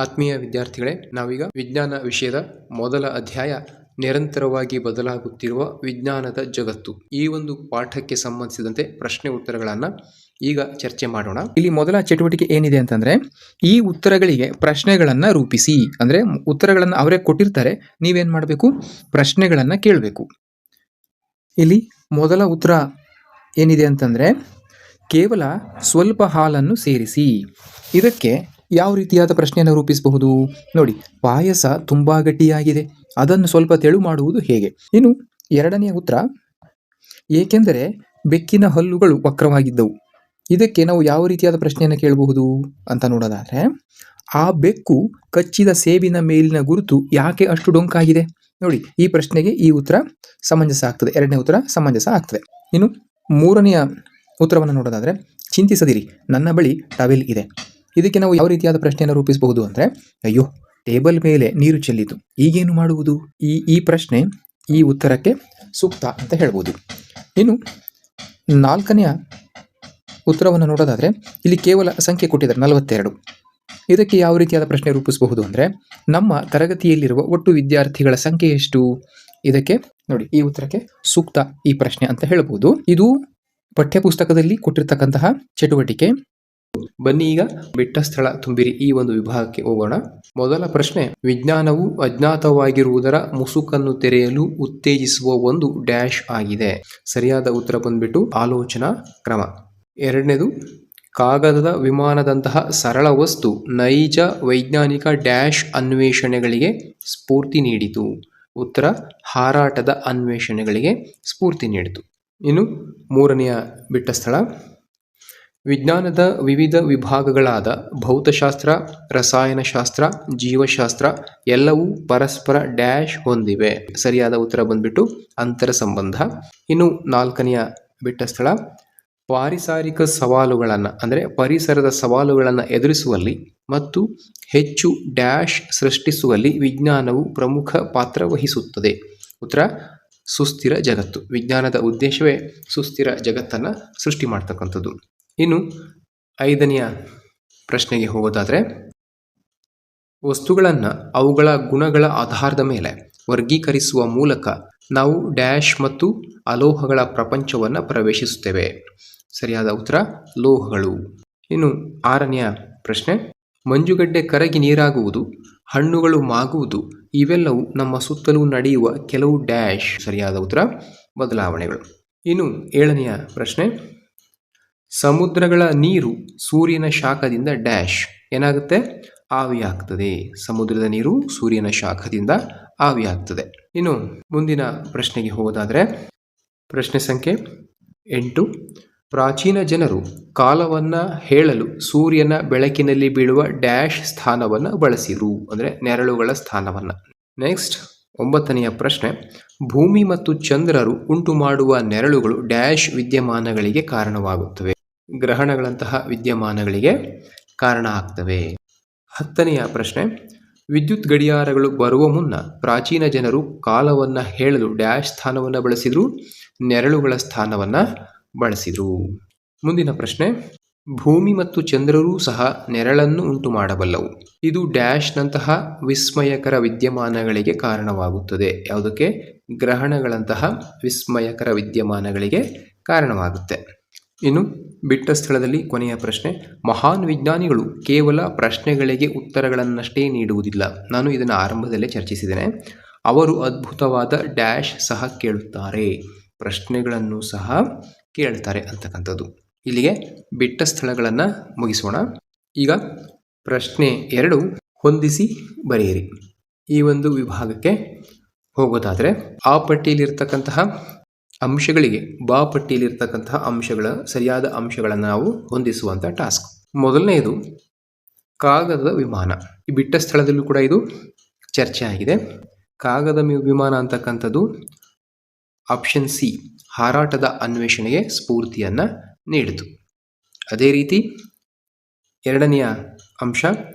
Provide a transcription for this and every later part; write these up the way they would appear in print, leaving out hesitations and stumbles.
ಆತ್ಮೀಯ ವಿದ್ಯಾರ್ಥಿಗಳೇ, ನಾವೀಗ ವಿಜ್ಞಾನ ವಿಷಯದ ಮೊದಲ ಅಧ್ಯಾಯ ನಿರಂತರವಾಗಿ ಬದಲಾಗುತ್ತಿರುವ ವಿಜ್ಞಾನದ ಜಗತ್ತು ಈ ಒಂದು ಪಾಠಕ್ಕೆ ಸಂಬಂಧಿಸಿದಂತೆ ಪ್ರಶ್ನೆ ಉತ್ತರಗಳನ್ನು ಈಗ ಚರ್ಚೆ ಮಾಡೋಣ. ಇಲ್ಲಿ ಮೊದಲ ಚಟುವಟಿಕೆ ಏನಿದೆ ಅಂತಂದ್ರೆ, ಈ ಉತ್ತರಗಳಿಗೆ ಪ್ರಶ್ನೆಗಳನ್ನು ರೂಪಿಸಿ. ಅಂದ್ರೆ ಉತ್ತರಗಳನ್ನು ಅವರೇ ಕೊಟ್ಟಿರ್ತಾರೆ, ನೀವೇನ್ ಮಾಡಬೇಕು, ಪ್ರಶ್ನೆಗಳನ್ನು ಕೇಳಬೇಕು. ಇಲ್ಲಿ ಮೊದಲ ಉತ್ತರ ಏನಿದೆ ಅಂತಂದ್ರೆ, ಕೇವಲ ಸ್ವಲ್ಪ ಹಾಲನ್ನು ಸೇರಿಸಿ. ಇದಕ್ಕೆ ಯಾವ ರೀತಿಯಾದ ಪ್ರಶ್ನೆಯನ್ನು ರೂಪಿಸಬಹುದು ನೋಡಿ. ಪಾಯಸ ತುಂಬಾ ಗಟ್ಟಿಯಾಗಿದೆ, ಅದನ್ನು ಸ್ವಲ್ಪ ತೆಳು ಮಾಡುವುದು ಹೇಗೆ? ಇನ್ನು ಎರಡನೆಯ ಉತ್ತರ, ಏಕೆಂದರೆ ಬೆಕ್ಕಿನ ಹಲ್ಲುಗಳು ವಕ್ರವಾಗಿದ್ದವು. ಇದಕ್ಕೆ ನಾವು ಯಾವ ರೀತಿಯಾದ ಪ್ರಶ್ನೆಯನ್ನು ಕೇಳಬಹುದು ಅಂತ ನೋಡೋದಾದ್ರೆ, ಆ ಬೆಕ್ಕು ಕಚ್ಚಿದ ಸೇಬಿನ ಮೇಲಿನ ಗುರುತು ಯಾಕೆ ಅಷ್ಟು ಡೊಂಕಾಗಿದೆ? ನೋಡಿ, ಈ ಪ್ರಶ್ನೆಗೆ ಈ ಉತ್ತರ ಸಮಂಜಸ ಆಗ್ತದೆ, ಎರಡನೇ ಉತ್ತರ ಸಮಂಜಸ ಆಗ್ತದೆ. ಇನ್ನು ಮೂರನೆಯ ಉತ್ತರವನ್ನು ನೋಡೋದಾದ್ರೆ, ಚಿಂತಿಸದಿರಿ, ನನ್ನ ಬಳಿ ಟವೆಲ್ ಇದೆ. ಇದಕ್ಕೆ ನಾವು ಯಾವ ರೀತಿಯಾದ ಪ್ರಶ್ನೆಯನ್ನು ರೂಪಿಸಬಹುದು ಅಂದರೆ, ಅಯ್ಯೋ ಟೇಬಲ್ ಮೇಲೆ ನೀರು ಚೆಲ್ಲಿತು, ಈಗೇನು ಮಾಡುವುದು? ಈ ಪ್ರಶ್ನೆ ಈ ಉತ್ತರಕ್ಕೆ ಸೂಕ್ತ ಅಂತ ಹೇಳ್ಬೋದು. ಇನ್ನು ನಾಲ್ಕನೆಯ ಉತ್ತರವನ್ನು ನೋಡೋದಾದರೆ, ಇಲ್ಲಿ ಕೇವಲ ಸಂಖ್ಯೆ ಕೊಟ್ಟಿದ್ದಾರೆ 42. ಇದಕ್ಕೆ ಯಾವ ರೀತಿಯಾದ ಪ್ರಶ್ನೆ ರೂಪಿಸಬಹುದು ಅಂದರೆ, ನಮ್ಮ ತರಗತಿಯಲ್ಲಿರುವ ಒಟ್ಟು ವಿದ್ಯಾರ್ಥಿಗಳ ಸಂಖ್ಯೆ ಎಷ್ಟು? ಇದಕ್ಕೆ ನೋಡಿ, ಈ ಉತ್ತರಕ್ಕೆ ಸೂಕ್ತ ಈ ಪ್ರಶ್ನೆ ಅಂತ ಹೇಳ್ಬೋದು. ಇದು ಪಠ್ಯಪುಸ್ತಕದಲ್ಲಿ ಕೊಟ್ಟಿರ್ತಕ್ಕಂತಹ ಚಟುವಟಿಕೆ. ಬನ್ನಿ ಈಗ ಬಿಟ್ಟ ಸ್ಥಳ ತುಂಬಿರಿ ಈ ಒಂದು ವಿಭಾಗಕ್ಕೆ ಹೋಗೋಣ. ಮೊದಲ ಪ್ರಶ್ನೆ, ವಿಜ್ಞಾನವು ಅಜ್ಞಾತವಾಗಿರುವುದರ ಮುಸುಕನ್ನು ತೆರೆಯಲು ಉತ್ತೇಜಿಸುವ ಒಂದು ಡ್ಯಾಶ್ ಆಗಿದೆ. ಸರಿಯಾದ ಉತ್ತರ ಬಂದ್ಬಿಟ್ಟು ಆಲೋಚನಾ ಕ್ರಮ. ಎರಡನೇದು, ಕಾಗದದ ವಿಮಾನದಂತಹ ಸರಳ ವಸ್ತು ನೈಜ ವೈಜ್ಞಾನಿಕ ಡ್ಯಾಶ್ ಅನ್ವೇಷಣೆಗಳಿಗೆ ಸ್ಫೂರ್ತಿ ನೀಡಿತು. ಉತ್ತರ ಹಾರಾಟದ ಅನ್ವೇಷಣೆಗಳಿಗೆ ಸ್ಫೂರ್ತಿ ನೀಡಿತು. ಇನ್ನು ಮೂರನೆಯ ಬಿಟ್ಟ ಸ್ಥಳ, ವಿಜ್ಞಾನದ ವಿವಿಧ ವಿಭಾಗಗಳಾದ ಭೌತಶಾಸ್ತ್ರ, ರಸಾಯನಶಾಸ್ತ್ರ, ಜೀವಶಾಸ್ತ್ರ ಎಲ್ಲವೂ ಪರಸ್ಪರ ಡ್ಯಾಶ್ ಹೊಂದಿವೆ. ಸರಿಯಾದ ಉತ್ತರ ಬಂದ್ಬಿಟ್ಟು ಅಂತರ ಸಂಬಂಧ. ಇನ್ನು ನಾಲ್ಕನೆಯ ಬಿಟ್ಟ ಸ್ಥಳ, ಪಾರಿಸಾರಿಕ ಸವಾಲುಗಳನ್ನು ಅಂದರೆ ಪರಿಸರದ ಸವಾಲುಗಳನ್ನು ಎದುರಿಸುವಲ್ಲಿ ಮತ್ತು ಹೆಚ್ಚು ಡ್ಯಾಶ್ ಸೃಷ್ಟಿಸುವಲ್ಲಿ ವಿಜ್ಞಾನವು ಪ್ರಮುಖ ಪಾತ್ರ ವಹಿಸುತ್ತದೆ. ಉತ್ತರ ಸುಸ್ಥಿರ ಜಗತ್ತು. ವಿಜ್ಞಾನದ ಉದ್ದೇಶವೇ ಸುಸ್ಥಿರ ಜಗತ್ತನ್ನು ಸೃಷ್ಟಿ ಮಾಡ್ತಕ್ಕಂಥದ್ದು. ಇನ್ನು ಐದನೆಯ ಪ್ರಶ್ನೆಗೆ ಹೋಗೋದಾದರೆ, ವಸ್ತುಗಳನ್ನು ಅವುಗಳ ಗುಣಗಳ ಆಧಾರದ ಮೇಲೆ ವರ್ಗೀಕರಿಸುವ ಮೂಲಕ ನಾವು ಡ್ಯಾಶ್ ಮತ್ತು ಅಲೋಹಗಳ ಪ್ರಪಂಚವನ್ನು ಪ್ರವೇಶಿಸುತ್ತೇವೆ. ಸರಿಯಾದ ಉತ್ತರ ಲೋಹಗಳು. ಇನ್ನು ಆರನೆಯ ಪ್ರಶ್ನೆ, ಮಂಜುಗಡ್ಡೆ ಕರಗಿ ನೀರಾಗುವುದು, ಹಣ್ಣುಗಳು ಮಾಗುವುದು ಇವೆಲ್ಲವೂ ನಮ್ಮ ಸುತ್ತಲೂ ನಡೆಯುವ ಕೆಲವು ಡ್ಯಾಶ್. ಸರಿಯಾದ ಉತ್ತರ ಬದಲಾವಣೆಗಳು. ಇನ್ನು ಏಳನೆಯ ಪ್ರಶ್ನೆ, ಸಮುದ್ರಗಳ ನೀರು ಸೂರ್ಯನ ಶಾಖದಿಂದ ಡ್ಯಾಶ್ ಏನಾಗುತ್ತೆ? ಆವಿಯಾಗ್ತದೆ. ಸಮುದ್ರದ ನೀರು ಸೂರ್ಯನ ಶಾಖದಿಂದ ಆವಿಯಾಗ್ತದೆ. ಇನ್ನು ಮುಂದಿನ ಪ್ರಶ್ನೆಗೆ ಹೋಗೋದಾದರೆ, ಪ್ರಶ್ನೆ ಸಂಖ್ಯೆ 8, ಪ್ರಾಚೀನ ಜನರು ಕಾಲವನ್ನು ಹೇಳಲು ಸೂರ್ಯನ ಬೆಳಕಿನಲ್ಲಿ ಬೀಳುವ ಡ್ಯಾಶ್ ಸ್ಥಾನವನ್ನು ಬಳಸಿದರು, ಅಂದರೆ ನೆರಳುಗಳ ಸ್ಥಾನವನ್ನು. ನೆಕ್ಸ್ಟ್ 9ನೆಯ ಪ್ರಶ್ನೆ, ಭೂಮಿ ಮತ್ತು ಚಂದ್ರರು ಉಂಟು ಮಾಡುವ ನೆರಳುಗಳು ಡ್ಯಾಶ್ ವಿದ್ಯಮಾನಗಳಿಗೆ ಕಾರಣವಾಗುತ್ತವೆ. ಗ್ರಹಣಗಳಂತಹ ವಿದ್ಯಮಾನಗಳಿಗೆ ಕಾರಣ ಆಗ್ತವೆ. 10ನೆಯ ಪ್ರಶ್ನೆ, ವಿದ್ಯುತ್ ಗಡಿಯಾರಗಳು ಬರುವ ಮುನ್ನ ಪ್ರಾಚೀನ ಜನರು ಕಾಲವನ್ನು ಹೇಳಲು ಡ್ಯಾಶ್ ಸ್ಥಾನವನ್ನು ಬಳಸಿದ್ರು, ನೆರಳುಗಳ ಸ್ಥಾನವನ್ನು ಬಳಸಿದ್ರು. ಮುಂದಿನ ಪ್ರಶ್ನೆ, ಭೂಮಿ ಮತ್ತು ಚಂದ್ರರೂ ಸಹ ನೆರಳನ್ನು ಉಂಟು ಮಾಡಬಲ್ಲವು. ಇದು ಡ್ಯಾಶ್ನಂತಹ ವಿಸ್ಮಯಕರ ವಿದ್ಯಮಾನಗಳಿಗೆ ಕಾರಣವಾಗುತ್ತದೆ. ಯಾವುದಕ್ಕೆ? ಗ್ರಹಣಗಳಂತಹ ವಿಸ್ಮಯಕರ ವಿದ್ಯಮಾನಗಳಿಗೆ ಕಾರಣವಾಗುತ್ತೆ. ಇನ್ನು ಬಿಟ್ಟ ಸ್ಥಳದಲ್ಲಿ ಕೊನೆಯ ಪ್ರಶ್ನೆ, ಮಹಾನ್ ವಿಜ್ಞಾನಿಗಳು ಕೇವಲ ಪ್ರಶ್ನೆಗಳಿಗೆ ಉತ್ತರಗಳನ್ನಷ್ಟೇ ನೀಡುವುದಿಲ್ಲ. ನಾನು ಇದನ್ನು ಆರಂಭದಲ್ಲೇ ಚರ್ಚಿಸಿದ್ದೇನೆ. ಅವರು ಅದ್ಭುತವಾದ ಡ್ಯಾಶ್ ಸಹ ಕೇಳುತ್ತಾರೆ, ಪ್ರಶ್ನೆಗಳನ್ನು ಸಹ ಕೇಳ್ತಾರೆ ಅಂತಕ್ಕಂಥದ್ದು. ಇಲ್ಲಿಗೆ ಬಿಟ್ಟ ಸ್ಥಳಗಳನ್ನು ಮುಗಿಸೋಣ. ಈಗ ಪ್ರಶ್ನೆ 2, ಹೊಂದಿಸಿ ಬರೆಯಿರಿ. ಈ ಒಂದು ವಿಭಾಗಕ್ಕೆ ಹೋಗೋದಾದರೆ, ಆ ಪಟ್ಟಿಯಲ್ಲಿರ್ತಕ್ಕಂತಹ ಅಂಶಗಳಿಗೆ ಬಾ ಪಟ್ಟಿಯಲ್ಲಿರ್ತಕ್ಕಂತಹ ಅಂಶಗಳ ಸರಿಯಾದ ಅಂಶಗಳನ್ನು ನಾವು ಹೊಂದಿಸುವಂಥ ಟಾಸ್ಕ್. ಮೊದಲನೆಯದು ಕಾಗದದ ವಿಮಾನ. ಈ ಬಿಟ್ಟ ಸ್ಥಳದಲ್ಲೂ ಕೂಡ ಇದು ಚರ್ಚೆ ಆಗಿದೆ. ಕಾಗದ ವಿಮಾನ ಅಂತಕ್ಕಂಥದ್ದು ಆಪ್ಷನ್ ಸಿ, ಹಾರಾಟದ ಅನ್ವೇಷಣೆಗೆ ಸ್ಫೂರ್ತಿಯನ್ನು ನೀಡಿತು. ಅದೇ ರೀತಿ ಎರಡನೆಯ ಅಂಶ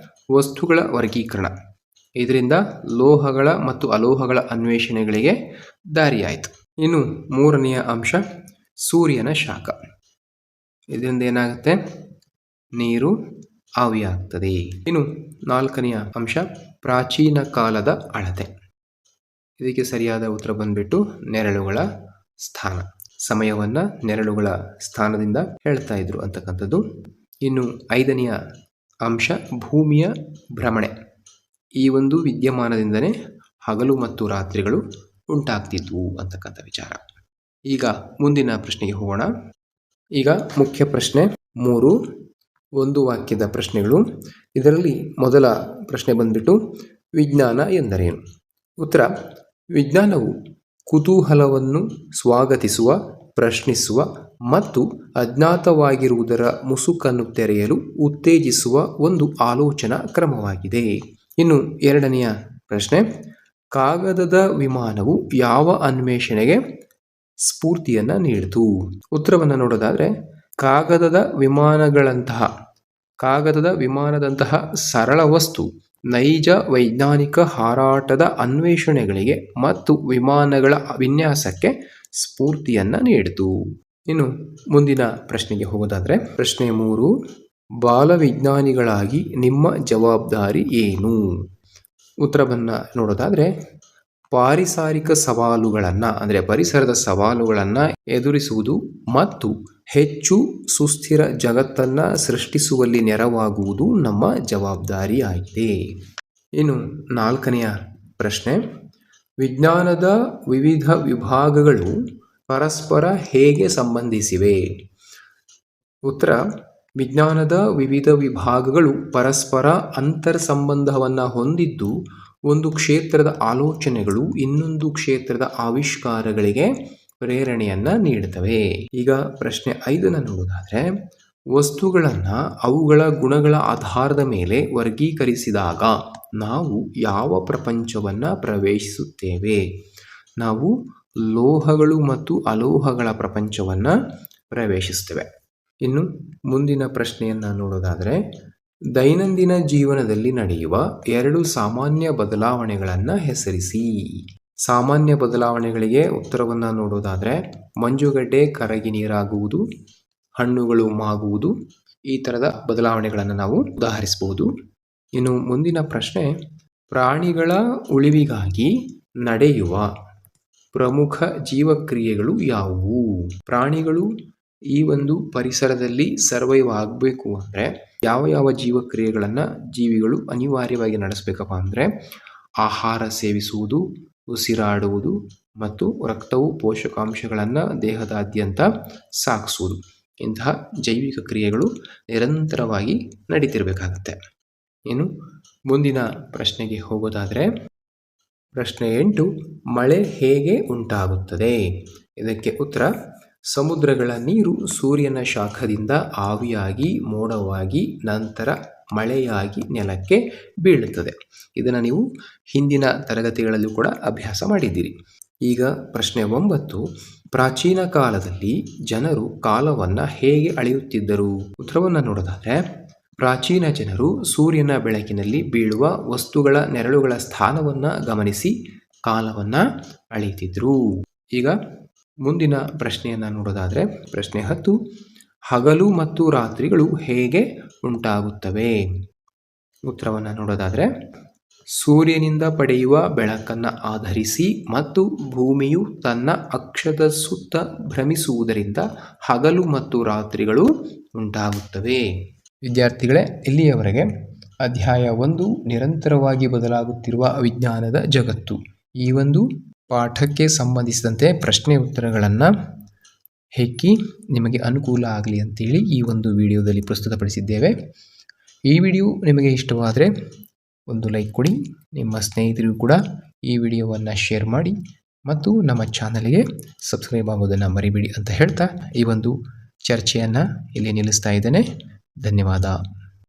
ವಸ್ತುಗಳ ವರ್ಗೀಕರಣ. ಇದರಿಂದ ಲೋಹಗಳ ಮತ್ತು ಅಲೋಹಗಳ ಅನ್ವೇಷಣೆಗಳಿಗೆ ದಾರಿಯಾಯಿತು. ಇನ್ನು ಮೂರನೆಯ ಅಂಶ ಸೂರ್ಯನ ಶಾಖ. ಇದರಿಂದ ಏನಾಗುತ್ತೆ? ನೀರು ಆವಿಯಾಗ್ತದೆ. ಇನ್ನು 4ನೆಯ ಅಂಶ ಪ್ರಾಚೀನ ಕಾಲದ ಅಳತೆ. ಇದಕ್ಕೆ ಸರಿಯಾದ ಉತ್ತರ ಬಂದ್ಬಿಟ್ಟು ನೆರಳುಗಳ ಸ್ಥಾನ. ಸಮಯವನ್ನು ನೆರಳುಗಳ ಸ್ಥಾನದಿಂದ ಹೇಳ್ತಾ ಇದ್ರು ಅಂತಕ್ಕಂಥದ್ದು. ಇನ್ನು 5ನೆಯ ಅಂಶ ಭೂಮಿಯ ಭ್ರಮಣೆ. ಈ ಒಂದು ವಿದ್ಯಮಾನದಿಂದನೇ ಹಗಲು ಮತ್ತು ರಾತ್ರಿಗಳು ಉಂಟಾಗ್ತಿದ್ವು ಅಂತಕ್ಕಂಥ ವಿಚಾರ. ಈಗ ಮುಂದಿನ ಪ್ರಶ್ನೆಗೆ ಹೋಗೋಣ. ಈಗ ಮುಖ್ಯ ಪ್ರಶ್ನೆ 3 ಒಂದು ವಾಕ್ಯದ ಪ್ರಶ್ನೆಗಳು. ಇದರಲ್ಲಿ ಮೊದಲ ಪ್ರಶ್ನೆ ಬಂದ್ಬಿಟ್ಟು ವಿಜ್ಞಾನ ಎಂದರೇನು? ಉತ್ತರ: ವಿಜ್ಞಾನವು ಕುತೂಹಲವನ್ನು ಸ್ವಾಗತಿಸುವ, ಪ್ರಶ್ನಿಸುವ ಮತ್ತು ಅಜ್ಞಾತವಾಗಿರುವುದರ ಮುಸುಕನ್ನು ತೆರೆಯಲು ಉತ್ತೇಜಿಸುವ ಒಂದು ಆಲೋಚನಾ ಕ್ರಮವಾಗಿದೆ. ಇನ್ನು 2ನೆಯ ಪ್ರಶ್ನೆ, ಕಾಗದದ ವಿಮಾನವು ಯಾವ ಅನ್ವೇಷಣೆಗೆ ಸ್ಫೂರ್ತಿಯನ್ನು ನೀಡಿತು? ಉತ್ತರವನ್ನು ನೋಡೋದಾದರೆ ಕಾಗದದ ವಿಮಾನದಂತಹ ಸರಳ ವಸ್ತು ನೈಜ ವೈಜ್ಞಾನಿಕ ಹಾರಾಟದ ಅನ್ವೇಷಣೆಗಳಿಗೆ ಮತ್ತು ವಿಮಾನಗಳ ವಿನ್ಯಾಸಕ್ಕೆ ಸ್ಫೂರ್ತಿಯನ್ನು ನೀಡಿತು. ಇನ್ನು ಮುಂದಿನ ಪ್ರಶ್ನೆಗೆ ಹೋಗೋದಾದರೆ ಪ್ರಶ್ನೆ 3, ಬಾಲವಿಜ್ಞಾನಿಗಳಾಗಿ ನಿಮ್ಮ ಜವಾಬ್ದಾರಿ ಏನು? ಉತ್ತರವನ್ನು ನೋಡೋದಾದರೆ ಪಾರಿಸರಿಕ ಸವಾಲುಗಳನ್ನು ಅಂದರೆ ಪರಿಸರದ ಸವಾಲುಗಳನ್ನು ಎದುರಿಸುವುದು ಮತ್ತು ಹೆಚ್ಚು ಸುಸ್ಥಿರ ಜಗತ್ತನ್ನು ಸೃಷ್ಟಿಸುವಲ್ಲಿ ನೆರವಾಗುವುದು ನಮ್ಮ ಜವಾಬ್ದಾರಿಯಾಗಿದೆ. ಇನ್ನು 4ನೆಯ ಪ್ರಶ್ನೆ, ವಿಜ್ಞಾನದ ವಿವಿಧ ವಿಭಾಗಗಳು ಪರಸ್ಪರ ಹೇಗೆ ಸಂಬಂಧಿಸಿವೆ? ಉತ್ತರ: ವಿಜ್ಞಾನದ ವಿವಿಧ ವಿಭಾಗಗಳು ಪರಸ್ಪರ ಅಂತರ್ಸಂಬಂಧವನ್ನು ಹೊಂದಿದ್ದು ಒಂದು ಕ್ಷೇತ್ರದ ಆಲೋಚನೆಗಳು ಇನ್ನೊಂದು ಕ್ಷೇತ್ರದ ಆವಿಷ್ಕಾರಗಳಿಗೆ ಪ್ರೇರಣೆಯನ್ನು ನೀಡುತ್ತವೆ. ಈಗ ಪ್ರಶ್ನೆ 5 ನೋಡೋದಾದರೆ ವಸ್ತುಗಳನ್ನು ಅವುಗಳ ಗುಣಗಳ ಆಧಾರದ ಮೇಲೆ ವರ್ಗೀಕರಿಸಿದಾಗ ನಾವು ಯಾವ ಪ್ರಪಂಚವನ್ನು ಪ್ರವೇಶಿಸುತ್ತೇವೆ? ನಾವು ಲೋಹಗಳು ಮತ್ತು ಅಲೋಹಗಳ ಪ್ರಪಂಚವನ್ನು ಪ್ರವೇಶಿಸುತ್ತೇವೆ. ಇನ್ನು ಮುಂದಿನ ಪ್ರಶ್ನೆಯನ್ನು ನೋಡೋದಾದರೆ ದೈನಂದಿನ ಜೀವನದಲ್ಲಿ ನಡೆಯುವ 2 ಸಾಮಾನ್ಯ ಬದಲಾವಣೆಗಳನ್ನು ಹೆಸರಿಸಿ. ಸಾಮಾನ್ಯ ಬದಲಾವಣೆಗಳಿಗೆ ಉತ್ತರವನ್ನು ನೋಡೋದಾದರೆ ಮಂಜುಗಡ್ಡೆ ಕರಗಿ ನೀರಾಗುವುದು, ಹಣ್ಣುಗಳು ಮಾಗುವುದು, ಈ ಥರದ ಬದಲಾವಣೆಗಳನ್ನು ನಾವು ಉದಾಹರಿಸಬಹುದು. ಇನ್ನು ಮುಂದಿನ ಪ್ರಶ್ನೆ, ಪ್ರಾಣಿಗಳ ಉಳಿವಿಗಾಗಿ ನಡೆಯುವ ಪ್ರಮುಖ ಜೀವಕ್ರಿಯೆಗಳು ಯಾವುವು? ಪ್ರಾಣಿಗಳು ಈ ಒಂದು ಪರಿಸರದಲ್ಲಿ ಸರ್ವೈವ್ ಆಗಬೇಕು ಅಂದರೆ ಯಾವ ಜೀವಕ್ರಿಯೆಗಳನ್ನು ಜೀವಿಗಳು ಅನಿವಾರ್ಯವಾಗಿ ನಡೆಸಬೇಕಪ್ಪ ಅಂದರೆ ಆಹಾರ ಸೇವಿಸುವುದು, ಉಸಿರಾಡುವುದು ಮತ್ತು ರಕ್ತವು ಪೋಷಕಾಂಶಗಳನ್ನು ದೇಹದಾದ್ಯಂತ ಸಾಗಿಸುವುದು. ಇಂತಹ ಜೈವಿಕ ಕ್ರಿಯೆಗಳು ನಿರಂತರವಾಗಿ ನಡೀತಿರಬೇಕಾಗತ್ತೆ. ಇನ್ನು ಮುಂದಿನ ಪ್ರಶ್ನೆಗೆ ಹೋಗೋದಾದರೆ ಪ್ರಶ್ನೆ 8, ಮಳೆ ಹೇಗೆ ಉಂಟಾಗುತ್ತದೆ? ಇದಕ್ಕೆ ಉತ್ತರ: ಸಮುದ್ರಗಳ ನೀರು ಸೂರ್ಯನ ಶಾಖದಿಂದ ಆವಿಯಾಗಿ ಮೋಡವಾಗಿ ನಂತರ ಮಳೆಯಾಗಿ ನೆಲಕ್ಕೆ ಬೀಳುತ್ತದೆ. ಇದನ್ನು ನೀವು ಹಿಂದಿನ ತರಗತಿಗಳಲ್ಲೂ ಕೂಡ ಅಭ್ಯಾಸ ಮಾಡಿದ್ದೀರಿ. ಈಗ ಪ್ರಶ್ನೆ 9, ಪ್ರಾಚೀನ ಕಾಲದಲ್ಲಿ ಜನರು ಕಾಲವನ್ನು ಹೇಗೆ ಅಳೆಯುತ್ತಿದ್ದರು? ಉತ್ತರವನ್ನು ನೋಡೋದಾದರೆ ಪ್ರಾಚೀನ ಜನರು ಸೂರ್ಯನ ಬೆಳಕಿನಲ್ಲಿ ಬೀಳುವ ವಸ್ತುಗಳ ನೆರಳುಗಳ ಸ್ಥಾನವನ್ನು ಗಮನಿಸಿ ಕಾಲವನ್ನು ಅಳೆಯುತ್ತಿದ್ದರು. ಈಗ ಮುಂದಿನ ಪ್ರಶ್ನೆಯನ್ನು ನೋಡೋದಾದರೆ ಪ್ರಶ್ನೆ 10, ಹಗಲು ಮತ್ತು ರಾತ್ರಿಗಳು ಹೇಗೆ ಉಂಟಾಗುತ್ತವೆ? ಉತ್ತರವನ್ನು ನೋಡೋದಾದರೆ ಸೂರ್ಯನಿಂದ ಪಡೆಯುವ ಬೆಳಕನ್ನು ಆಧರಿಸಿ ಮತ್ತು ಭೂಮಿಯು ತನ್ನ ಅಕ್ಷದ ಸುತ್ತ ಭ್ರಮಿಸುವುದರಿಂದ ಹಗಲು ಮತ್ತು ರಾತ್ರಿಗಳು ಉಂಟಾಗುತ್ತವೆ. ವಿದ್ಯಾರ್ಥಿಗಳೇ, ಇಲ್ಲಿಯವರೆಗೆ ಅಧ್ಯಾಯ 1 ನಿರಂತರವಾಗಿ ಬದಲಾಗುತ್ತಿರುವ ವಿಜ್ಞಾನದ ಜಗತ್ತು, ಈ ಒಂದು ಪಾಠಕ್ಕೆ ಸಂಬಂಧಿಸಿದಂತೆ ಪ್ರಶ್ನೆ ಉತ್ತರಗಳನ್ನು ಹೆಕ್ಕಿ ನಿಮಗೆ ಅನುಕೂಲ ಆಗಲಿ ಅಂತೇಳಿ ಈ ಒಂದು ವಿಡಿಯೋದಲ್ಲಿ ಪ್ರಸ್ತುತಪಡಿಸಿದ್ದೇವೆ. ಈ ವಿಡಿಯೋ ನಿಮಗೆ ಇಷ್ಟವಾದರೆ ಒಂದು ಲೈಕ್ ಕೊಡಿ, ನಿಮ್ಮ ಸ್ನೇಹಿತರಿಗೂ ಕೂಡ ಈ ವಿಡಿಯೋವನ್ನು ಶೇರ್ ಮಾಡಿ ಮತ್ತು ನಮ್ಮ ಚಾನಲ್ಗೆ ಸಬ್ಸ್ಕ್ರೈಬ್ ಆಗೋದನ್ನು ಮರಿಬೇಡಿ ಅಂತ ಹೇಳ್ತಾ ಈ ಒಂದು ಚರ್ಚೆಯನ್ನು ಇಲ್ಲಿ ನಿಲ್ಲಿಸ್ತಾ ಇದ್ದೇನೆ. ಧನ್ಯವಾದ.